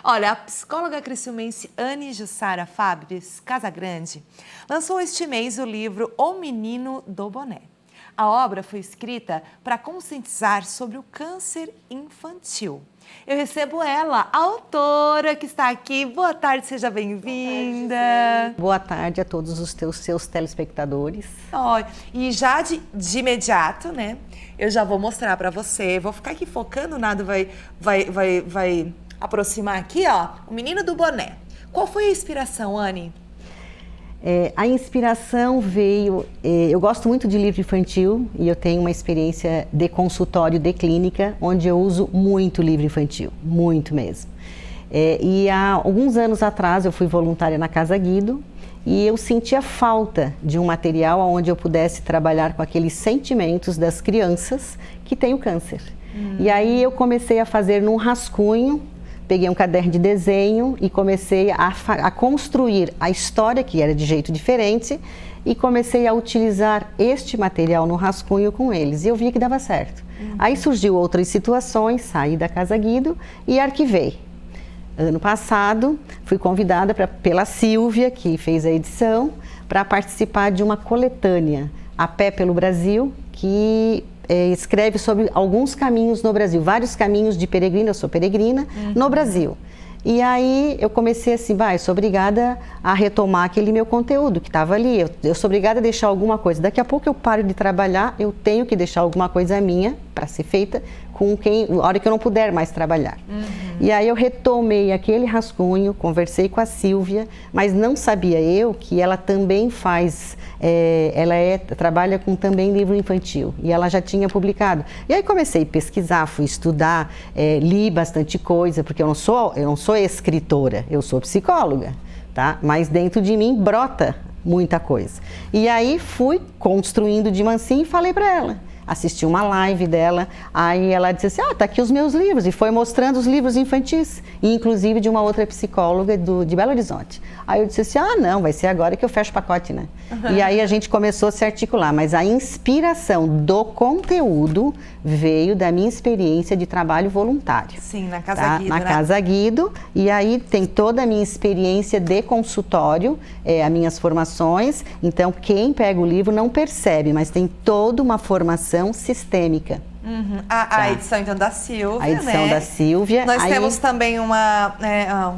Olha, a psicóloga criciumense Anne Jussara Fabris Casagrande lançou este mês o livro O Menino do Boné. A obra foi escrita para conscientizar sobre o câncer infantil. Eu recebo ela, a autora que está aqui. Boa tarde, seja bem-vinda. Boa tarde a todos os seus telespectadores. E já de imediato, né, eu já vou mostrar para você, vou ficar aqui focando, nada vai aproximar aqui, ó, o Menino do Boné. Qual foi a inspiração, Anne? A inspiração veio... eu gosto muito de livro infantil e eu tenho uma experiência de consultório de clínica, onde eu uso muito livro infantil, muito mesmo. E há alguns anos atrás eu fui voluntária na Casa Guido e eu sentia falta de um material onde eu pudesse trabalhar com aqueles sentimentos das crianças que têm o câncer. E aí eu comecei a fazer num rascunho. Peguei um caderno de desenho e comecei a construir a história, que era de jeito diferente, e comecei a utilizar este material no rascunho com eles. E eu vi que dava certo. Aí surgiu outras situações, saí da Casa Guido e arquivei. Ano passado, fui convidada pela Sílvia, que fez a edição, para participar de uma coletânea, A Pé pelo Brasil, que... escreve sobre alguns caminhos no Brasil, vários caminhos de peregrina, eu sou peregrina, no Brasil. E aí eu comecei assim, eu sou obrigada a retomar aquele meu conteúdo que estava ali, eu sou obrigada a deixar alguma coisa. Daqui a pouco eu paro de trabalhar, eu tenho que deixar alguma coisa minha para ser feita com a hora que eu não puder mais trabalhar. E aí eu retomei aquele rascunho, conversei com a Sílvia, mas não sabia eu que ela também faz... trabalha com também livro infantil e ela já tinha publicado. E aí comecei a pesquisar, fui estudar, li bastante coisa, porque eu não sou escritora, eu sou psicóloga, tá? Mas dentro de mim brota muita coisa. E aí fui construindo de mansinho e falei para ela. Assisti uma live dela, aí ela disse assim, tá aqui os meus livros, e foi mostrando os livros infantis, e inclusive de uma outra psicóloga de Belo Horizonte. Aí eu disse assim, não, vai ser agora que eu fecho o pacote, né? E aí a gente começou a se articular, mas a inspiração do conteúdo veio da minha experiência de trabalho voluntário. Sim, na Casa Guido, na Casa Guido, e aí tem toda a minha experiência de consultório, as minhas formações, então quem pega o livro não percebe, mas tem toda uma formação sistêmica. A edição então da Sílvia, a edição da Sílvia. Nós temos também um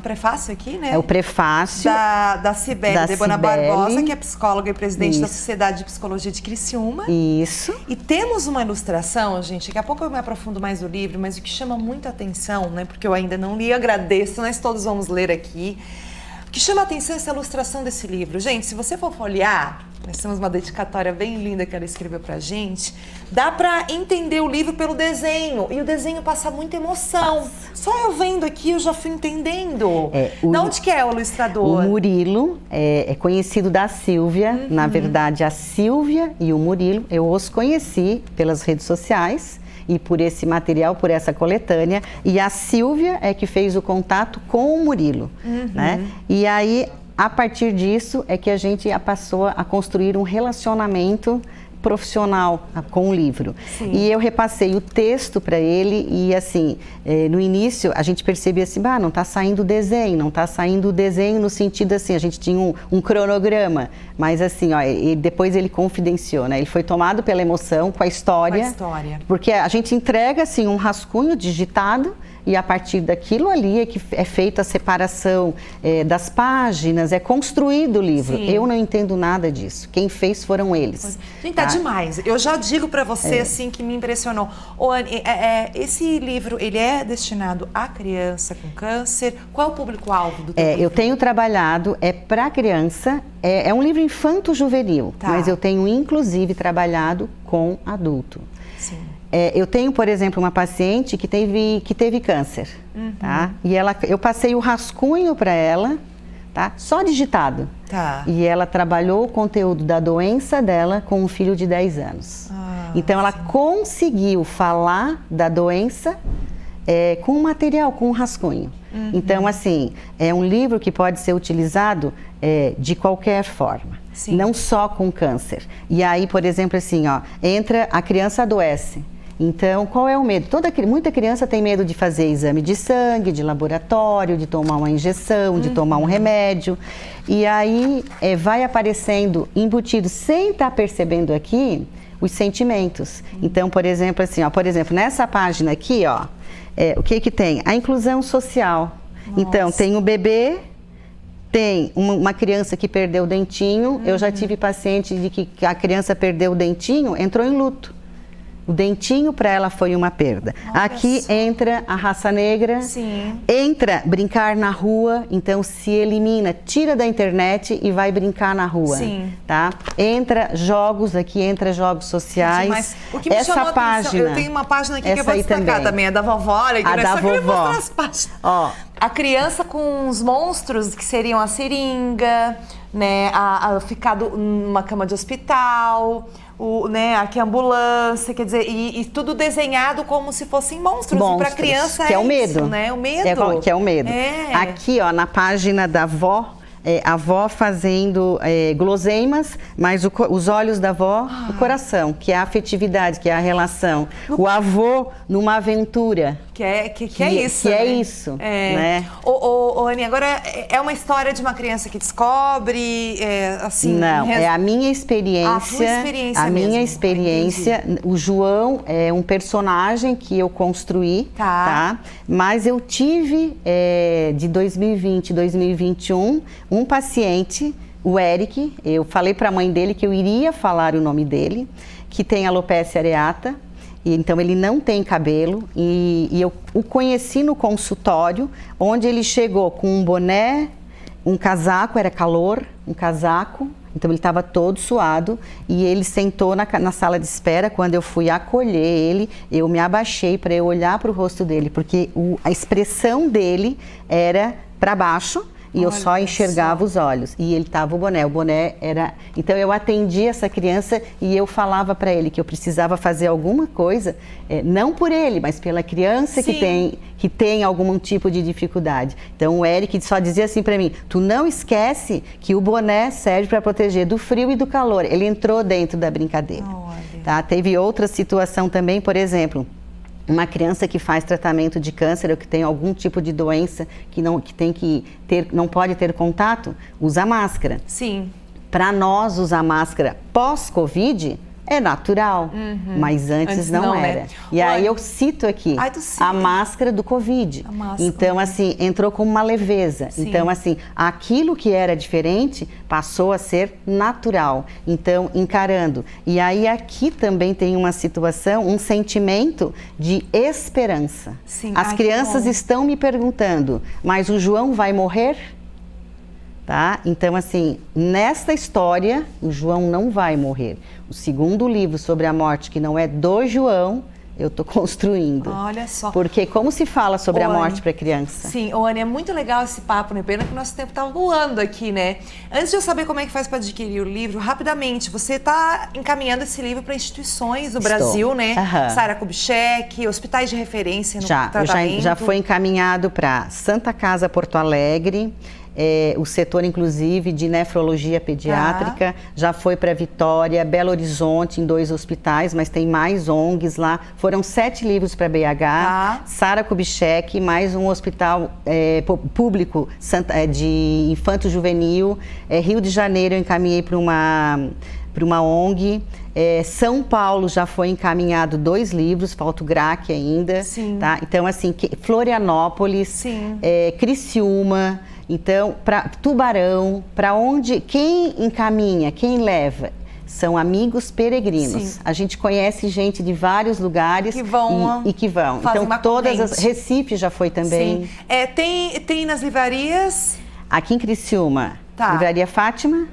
prefácio aqui, né? É o prefácio da Cibele Debona Barbosa, que é psicóloga e presidente da Sociedade de Psicologia de Criciúma. Isso. E temos uma ilustração, gente, daqui a pouco eu me aprofundo mais no livro, mas o que chama muita atenção, né? Porque eu ainda não li, eu agradeço, nós todos vamos ler aqui. O que chama a atenção é essa ilustração desse livro. Gente, se você for folhear, nós temos uma dedicatória bem linda que ela escreveu pra gente. Dá pra entender o livro pelo desenho. E o desenho passa muita emoção. Só eu vendo aqui, eu já fui entendendo. De onde que é o ilustrador? O Murilo é conhecido da Sílvia. Na verdade, a Sílvia e o Murilo, eu os conheci pelas redes sociais. E por esse material, por essa coletânea. E a Sílvia é que fez o contato com o Murilo. Né? E aí... a partir disso é que a gente passou a construir um relacionamento profissional com o livro. Sim. E eu repassei o texto para ele e assim, no início a gente percebia assim, não está saindo desenho, não está saindo desenho no sentido assim, a gente tinha um cronograma, mas assim, e depois ele confidenciou, né? Ele foi tomado pela emoção, com a história. Porque a gente entrega assim um rascunho digitado, e a partir daquilo ali é que é feita a separação das páginas, é construído o livro. Sim. Eu não entendo nada disso. Quem fez foram eles. Gente, tá demais. Eu já digo para você, assim, que me impressionou. Anne, esse livro, ele é destinado a criança com câncer? Qual é o público-alvo do teu livro? Eu tenho trabalhado, para criança, é um livro infanto-juvenil, mas eu tenho, inclusive, trabalhado com adulto. Sim. Eu tenho, por exemplo, uma paciente que teve câncer, tá? E eu passei o rascunho para ela, tá? Só digitado. Tá. E ela trabalhou o conteúdo da doença dela com um filho de 10 anos. Então, ela conseguiu falar da doença com um material, com um rascunho. Então, assim, é um livro que pode ser utilizado de qualquer forma. Sim. Não só com câncer. E aí, por exemplo, assim, entra, a criança adoece. Então, qual é o medo? Muita criança tem medo de fazer exame de sangue, de laboratório, de tomar uma injeção, de tomar um remédio. E aí vai aparecendo embutido, sem estar percebendo aqui, os sentimentos. Então, por exemplo, assim, ó, nessa página aqui, ó, o que tem? A inclusão social. Nossa. Então, tem o bebê, tem uma criança que perdeu o dentinho. Eu já tive paciente de que a criança perdeu o dentinho, entrou em luto. O dentinho para ela foi uma perda. Olha aqui só. Entra a raça negra, Sim. Entra brincar na rua, então se elimina, tira da internet e vai brincar na rua. Sim. Tá? Entra jogos, aqui entra jogos sociais. Mas o que me chamou a atenção, eu tenho uma página aqui que eu vou destacar também, a da vovó. Olha, a da vovó. As páginas. Ó, a criança com os monstros que seriam a seringa, né, a ficar numa cama de hospital, né, aqui a ambulância, quer dizer, e tudo desenhado como se fossem monstros. E para criança que é o medo, isso, né? O medo. Que é o medo. É. Aqui, ó, na página da avó, a avó fazendo guloseimas, mas os olhos da avó, o coração, que é a afetividade, que é a relação. O avô numa aventura. Que é isso. Que né? é isso. Né? Anny, agora é uma história de uma criança que descobre, assim... Não, é a minha experiência. A tua experiência minha mesmo. experiência. O João é um personagem que eu construí, tá? Mas eu tive, de 2020, 2021, um paciente, o Eric, eu falei para a mãe dele que eu iria falar o nome dele, que tem alopecia areata. Então ele não tem cabelo e eu o conheci no consultório, onde ele chegou com um boné, um casaco, era calor, um casaco, então ele estava todo suado e ele sentou na sala de espera. Quando eu fui acolher ele, eu me abaixei para eu olhar para o rosto dele, porque a expressão dele era para baixo. E eu só enxergava os olhos. E ele tava o boné era... Então eu atendi essa criança e eu falava para ele que eu precisava fazer alguma coisa, não por ele, mas pela criança que tem algum tipo de dificuldade. Então o Eric só dizia assim para mim: tu não esquece que o boné serve para proteger do frio e do calor. Ele entrou dentro da brincadeira. Tá? Teve outra situação também, por exemplo, uma criança que faz tratamento de câncer ou que tem algum tipo de doença que não pode ter contato, usa máscara. Sim. Para nós, usar máscara pós-Covid é natural, mas antes não era. Né? E aí eu cito aqui a máscara do Covid. Então, assim, entrou como uma leveza. Sim. Então, assim, aquilo que era diferente passou a ser natural. Então, encarando. E aí aqui também tem uma situação, um sentimento de esperança. Sim. As crianças estão me perguntando, mas o João vai morrer? Tá? Então, assim, nesta história, o João não vai morrer. O segundo livro sobre a morte, que não é do João, eu estou construindo. Olha só. Porque como se fala sobre a morte para criança? Sim, Anny, é muito legal esse papo, né? Pena que o nosso tempo tá voando aqui, né? Antes de eu saber como é que faz para adquirir o livro, rapidamente, você está encaminhando esse livro para instituições do Brasil, né? Sara Kubitschek, hospitais de referência no tratamento. Já foi encaminhado para Santa Casa, Porto Alegre. O setor, inclusive, de nefrologia pediátrica, já foi para Vitória, Belo Horizonte, em 2 hospitais, mas tem mais ONGs lá. Foram 7 livros para BH, Sara Kubitschek, mais um hospital público de infanto-juvenil. Rio de Janeiro eu encaminhei para uma ONG. São Paulo já foi encaminhado 2 livros, falta o GRAC ainda. Sim. Tá? Então, assim, Florianópolis, Criciúma. Então, para Tubarão, para onde, quem encaminha, quem leva, são amigos peregrinos. Sim. A gente conhece gente de vários lugares que vão. Então, todas as... Recife já foi também. Sim. Tem nas livrarias? Aqui em Criciúma, Livraria Fátima.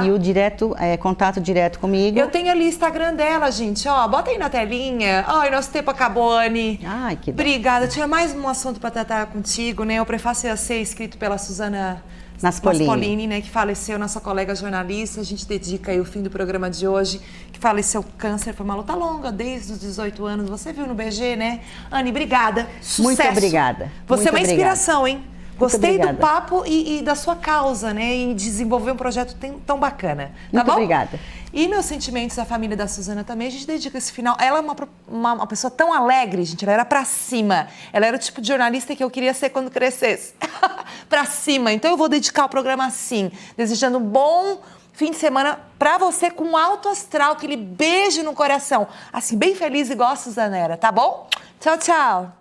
E o contato direto comigo. Eu tenho ali o Instagram dela, gente. Ó, bota aí na telinha. Ai, nosso tempo acabou, Anny. Ai, que obrigada. Tinha mais um assunto para tratar contigo, né? O prefácio ia ser escrito pela Suzana Naspolini, né? Que faleceu, nossa colega jornalista. A gente dedica aí o fim do programa de hoje, que faleceu câncer. Foi uma luta longa, desde os 18 anos. Você viu no BG, né? Anny, obrigada. Sucesso. Muito obrigada. Você é uma inspiração, hein? Gostei do obrigada. papo e da sua causa, né? Em desenvolver um projeto tão bacana. Tá Muito bom? obrigada. E meus sentimentos à família da Suzana também. A gente dedica esse final. Ela é uma pessoa tão alegre, gente. Ela era pra cima. Ela era o tipo de jornalista que eu queria ser quando crescesse. Pra cima. Então eu vou dedicar o programa assim. Desejando um bom fim de semana pra você com alto astral. Aquele beijo no coração. Assim, bem feliz igual a Suzana era, tá bom? Tchau, tchau.